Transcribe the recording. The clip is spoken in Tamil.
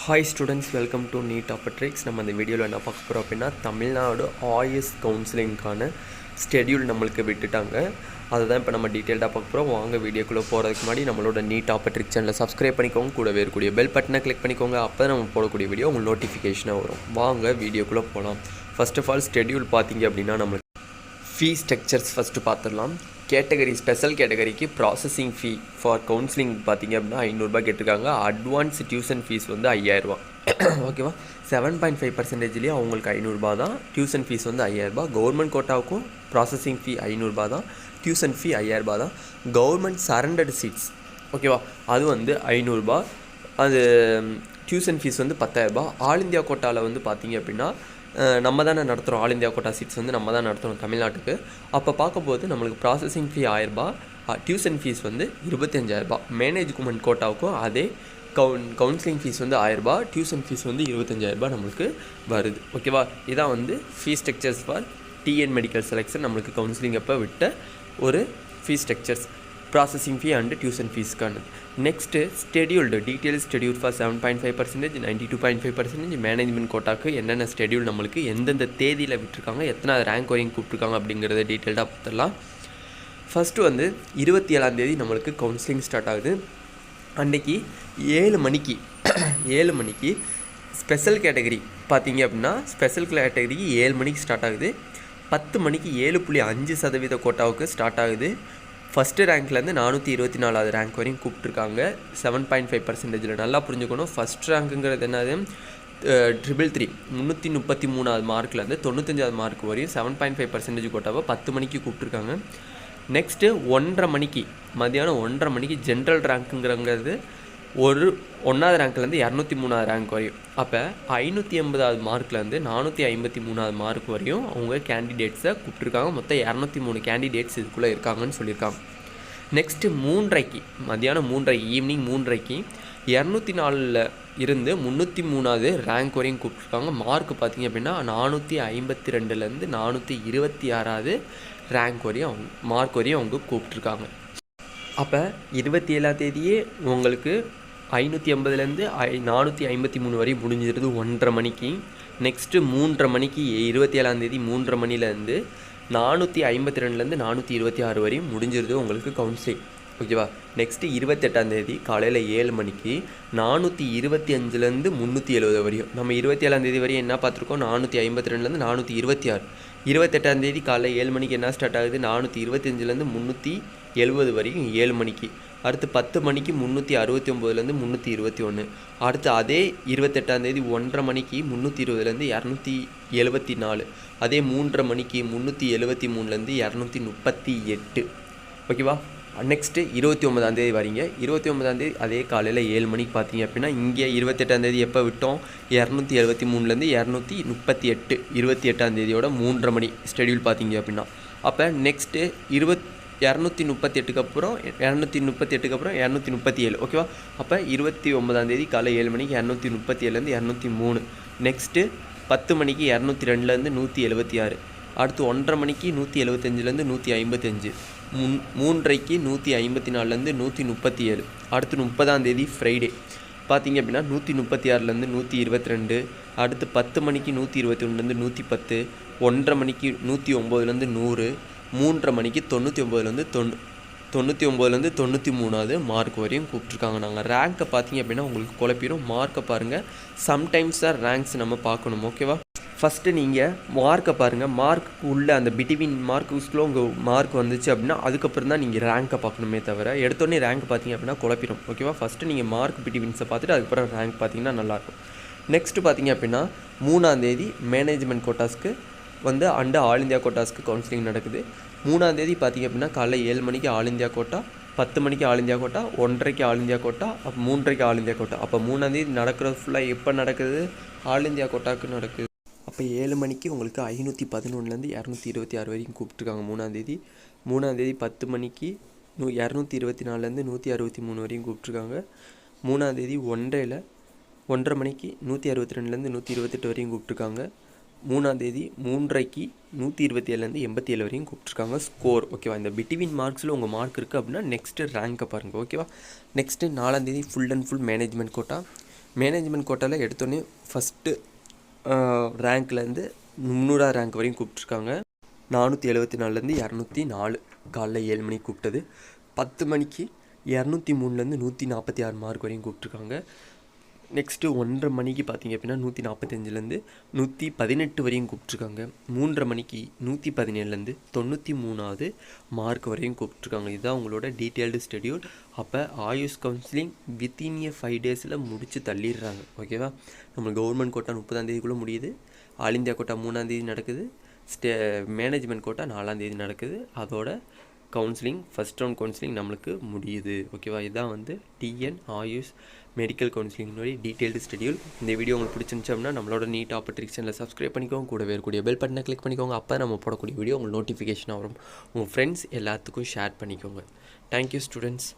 Hi students, welcome to Neet Tricks. நம்ம இந்த வீடியோவில் என்ன பார்க்க போகிறோம் அப்படின்னா தமிழ்நாடு ஆயுஷ் கவுன்சிலிங்கான ஸ்கெடியூல் நம்மளுக்கு விட்டுட்டாங்க. அதுதான் இப்போ நம்ம டீட்டெயில்டாக பார்க்க போகிறோம். வாங்க வீடியோக்குள்ளே போகிறதுக்கு முன்னாடி நம்மளோட நீட் ட்ரிக்ஸ் சேனலை சப்ஸ்கிரைப் பண்ணிக்கோங்க, கூடவே இருக்கக்கூடிய பெல் பட்டனை கிளிக் பண்ணிக்கோங்க. அப்போ நம்ம போடக்கூடிய வீடியோ உங்களுக்கு நோட்டிஃபிகேஷனாக வரும். வாங்க வீடியோக்குள்ளே போகலாம். ஃபர்ஸ்ட் ஆஃப் ஆல் ஸ்கெடியூல் பார்த்தீங்க அப்படின்னா நம்மளுக்கு ஃபீ ஸ்ட்ரக்சர்ஸ் ஃபஸ்ட்டு பார்த்துடலாம். கேட்டகரி ஸ்பெஷல் கேட்டகரிக்கு ப்ராசஸிங் ஃபீ ஃபார் கவுன்சிலிங் பார்த்திங்க அப்படின்னா 500 கேட்டிருக்காங்க. அட்வான்ஸ் டியூஷன் ஃபீஸ் வந்து 5000 ஓகேவா. 7.5% அவங்களுக்கு 500 தான். டியூஷன் ஃபீஸ் வந்து 5000. கவர்மெண்ட் கோட்டாவுக்கும் ப்ராசஸிங் ஃபீ 500 தான், டியூஷன் ஃபீ 5000 தான். கவர்மெண்ட் சரண்டர்டு சீட்ஸ் ஓகேவா, அது வந்து 500. அது டியூஷன் ஃபீஸ் வந்து 10000. ஆல் இந்தியா கோட்டாவில் வந்து பார்த்திங்க அப்படின்னா நம்ம தானே நடத்துகிறோம். ஆல் இந்தியா கோட்டா சீட்ஸ் வந்து நம்ம தான் நடத்துகிறோம் தமிழ்நாட்டுக்கு. அப்போ பார்க்கும்போது நம்மளுக்கு ப்ராசஸிங் ஃபீ 1000, டியூஷன் ஃபீஸ் வந்து 25000. மேனேஜ்மெண்ட் கோட்டாவுக்கும் அதே கவுன்சிலிங் ஃபீஸ் வந்து 1000, டியூஷன் ஃபீஸ் வந்து 25000 நம்மளுக்கு வருது ஓகேவா. இதான் வந்து fees structures for TN medical selection நம்மளுக்கு கவுன்சிலிங் அப்போ விட்ட ஒரு fees structures, processing fee and tuition ஃபீஸ்க்கானது. Next scheduled detail schedule for 7.5%, 92.5%. Management கோட்டாக்கு என்னென்ன ஸ்கெடியூல் நம்மளுக்கு எந்தெந்த தேதியில் விட்டுருக்காங்க, எத்தனை ரேங்க் வரையும் கூப்பிட்ருக்காங்க அப்படிங்கிறத டீட்டெயில்டாக பார்த்துடலாம். ஃபஸ்ட்டு வந்து 27 நம்மளுக்கு கவுன்சிலிங் ஸ்டார்ட் ஆகுது. அன்றைக்கி 7 மணிக்கு ஸ்பெஷல் கேட்டகரி பார்த்தீங்க அப்படின்னா ஸ்பெஷல் கேட்டகரிக்கு 7 மணிக்கு ஸ்டார்ட் ஆகுது. 10 மணிக்கு 7.5% கோட்டாவுக்கு ஸ்டார்ட் ஆகுது. ஃபஸ்ட்டு ரேங்க்லேருந்து 424 ரேங்க் வரையும் கூப்பிட்ருக்காங்க 7.5%. நல்லா புரிஞ்சுக்கணும். ஃபஸ்ட் ரேங்க்குங்கிறது என்னது, 333 333 மார்க்லேருந்து 95 மார்க் வரையும் 7.5% கோட்டாவை 10 மணிக்கு கூப்பிட்ருக்காங்க. நெக்ஸ்ட்டு 1:30 மணிக்கு மதியானம் 1:30 மணிக்கு ஜென்ரல் ரேங்க்குங்கிறது ஒரு 1வது ரேங்க்லேருந்து 203 ரேங்க் வரையும். அப்போ 580 மார்க்லேருந்து 453 மார்க் வரையும் அவங்க கேண்டிடேட்ஸை கூப்பிட்ருக்காங்க. மொத்தம் 203 கேண்டிடேட்ஸ் இதுக்குள்ளே இருக்காங்கன்னு சொல்லியிருக்காங்க. நெக்ஸ்ட்டு 3:30 மதியானம் 3:30 ஈவினிங் 3:30 204 இருந்து 303 ரேங்க் வரையும் கூப்பிட்ருக்காங்க. மார்க் பார்த்திங்க அப்படின்னா 452 426 ரேங்க் வரையும் மார்க் வரையும் அவங்க கூப்பிட்ருக்காங்க. அப்போ 27 உங்களுக்கு 580 453 வரையும் முடிஞ்சிருது 1:30 மணிக்கு. நெக்ஸ்ட்டு 3:30 மணிக்கு 27 3:30 மணிலேருந்து 452 426 வரையும் முடிஞ்சிருது உங்களுக்கு கவுன்சிலிங் ஓகேவா. நெக்ஸ்ட்டு 28 காலையில் 7 மணிக்கு 425 370 வரையும். நம்ம 27 வரையும் என்ன பார்த்துருக்கோம், 452 426. 28 காலையில் 7 மணிக்கு என்ன ஸ்டார்ட் ஆகுது, 425 370 வரைக்கும் 7 மணிக்கு. அடுத்து 10 மணிக்கு 369 321. அடுத்து அதே 28 1:30 மணிக்கு 320 274. அதே 3:30 மணிக்கு 373 238 ஓகேவா. நெக்ஸ்ட்டு 29 வரீங்க. 29 அதே காலையில் 7 மணிக்கு பார்த்தீங்க அப்படின்னா இங்கே 28 எப்போ விட்டோம், 273 238 28 3:30 மணி ஸ்கெடியூல் பார்த்தீங்க அப்படின்னா. அப்போ நெக்ஸ்ட்டு 238 அப்புறம் 237 ஓகேவா. அப்போ 29 காலை 7 மணிக்கு 237 203. நெக்ஸ்ட்டு 10 மணிக்கு 202 176. அடுத்து 1:30 மணிக்கு 175 155. 3:30 154 137. அடுத்து 30 ஃப்ரைடே பார்த்தீங்க அப்படின்னா 136 122. அடுத்து 10 மணிக்கு 121 110. 1:30 மணிக்கு 109 100. 3:30 மணிக்கு 99 93 மார்க் வரையும் கூப்பிட்ருக்காங்க. நாங்கள் ரேங்க்கை பார்த்தீங்க அப்படின்னா உங்களுக்கு குழப்பிடும். மார்க்கை பாருங்கள், சம்டைம்ஸ் தான் ரேங்க்ஸ் நம்ம பார்க்கணும் ஓகேவா. ஃபஸ்ட்டு நீங்கள் மார்க்கை பாருங்கள். மார்க்கு உள்ள அந்த பிட்வீன் மார்க்குஸ்க்குள்ள உங்கள் மார்க் வந்துச்சு அப்படின்னா அதுக்கப்புறம் தான் நீங்கள் ரேங்க்கை பார்க்கணுமே தவிர எடுத்தோடனே ரேங்க் பார்த்தீங்க அப்படின்னா குழப்பிடும் ஓகேவா. ஃபஸ்ட்டு நீங்கள் மார்க் பிட்வீன்ஸை பார்த்துட்டு அதுக்கப்புறம் ரேங்க் பார்த்தீங்கன்னா நல்லாயிருக்கும். நெக்ஸ்ட்டு பார்த்தீங்க அப்படின்னா 3 மேனேஜ்மெண்ட் கோட்டாஸ்க்கு வந்து அண்டு ஆல் இந்தியா கோட்டாஸ்க்கு கவுன்சிலிங் நடக்குது. 3 பார்த்தீங்க அப்படின்னா காலைல 7 மணிக்கு ஆல் இந்தியா கோட்டா, 10 மணிக்கு all India quota, 1:30 all India quota, அப்போ 3:30 ஆல் இந்தியா கோட்டா. அப்போ 3 நடக்கிறது ஃபுல்லாக எப்போ நடக்குது, ஆல் இந்தியா கோட்டாவுக்கு நடக்குது. அப்போ 7 மணிக்கு உங்களுக்கு 511 226 வரைக்கும் கூப்பிட்ருக்காங்க 3 10 மணிக்கு 224 163 வரையும் கூப்பிட்ருக்காங்க. 3 1:30 மணிக்கு 162 128 வரையும் கூப்பிட்ருக்காங்க. 3 3:30 127 87 வரையும் கூப்பிட்ருக்காங்க ஸ்கோர் ஓகேவா. இந்த பிட்வீன் மார்க்ஸில் உங்கள் மார்க் இருக்குது அப்படின்னா நெக்ஸ்ட்டு ரேங்க்கை பாருங்கள் ஓகேவா. Next 4 full and full management quota. Management கோட்டாவில் எடுத்தோடனே ஃபஸ்ட்டு ரேங்க்லேருந்து 300 ரேங்க் வரையும் கூப்பிட்ருக்காங்க. 474லேருந்து 204 காலைல 7 மணிக்கு கூப்பிட்டது. 10 மணிக்கு 203லேருந்து 146 மார்க் வரையும் கூப்பிட்ருக்காங்க. நெக்ஸ்ட்டு 1:30 மணிக்கு பார்த்திங்க அப்படின்னா 145லேருந்து 118 வரையும் கூப்பிட்ருக்காங்க. 3:30 மணிக்கு 117லேருந்து 93வது மார்க் வரையும் கூப்பிட்ருக்காங்க. இதுதான் உங்களோட டீட்டெயில்டு ஷெட்யூல். அப்போ ஆயுஷ் கவுன்சிலிங் வித்தின் 5 டேஸில் முடித்து தள்ளிடுறாங்க. ஓகேவா? நம்மளுக்கு கவர்மெண்ட் கோட்டா 30ஆந்தேதிக்குள்ளே முடியுது. ஆல் இந்தியா கோட்டா 3ஆந்தேதி நடக்குது. மேனேஜ்மெண்ட் கோட்டா 4ஆந்தேதி நடக்குது. அதோட கவுன்சிலிங் ஃபஸ்ட் ரவுண்ட் கவுன்சிலிங் நம்மளுக்கு முடியுது. ஓகேவா? இதுதான் வந்து டிஎன் ஆயுஷ் மெடிக்கல் கவுன்சிலிங்கோடைய டீட்டெயில்டு ஷெட்யூல். இந்த வீடியோ உங்களுக்கு பிடிச்சிருந்துச்சு அப்படின்னா நம்மளோட நீட் ஆப்பர்ட்ரிக்ஸ் சேனலை சப்ஸ்கிரைப் பண்ணிக்கோங்க. கூடவே இருக்கக்கூடிய பெல் பட்டனை கிளிக் பண்ணிக்கோங்க. அப்போ நம்ம போடக்கூடிய வீடியோ உங்களுக்கு நோட்டிஃபிகேஷனாக வரும். உங்கள் ஃப்ரெண்ட்ஸ் எல்லாத்துக்கும் ஷேர் பண்ணிக்கோங்க. Thank you students.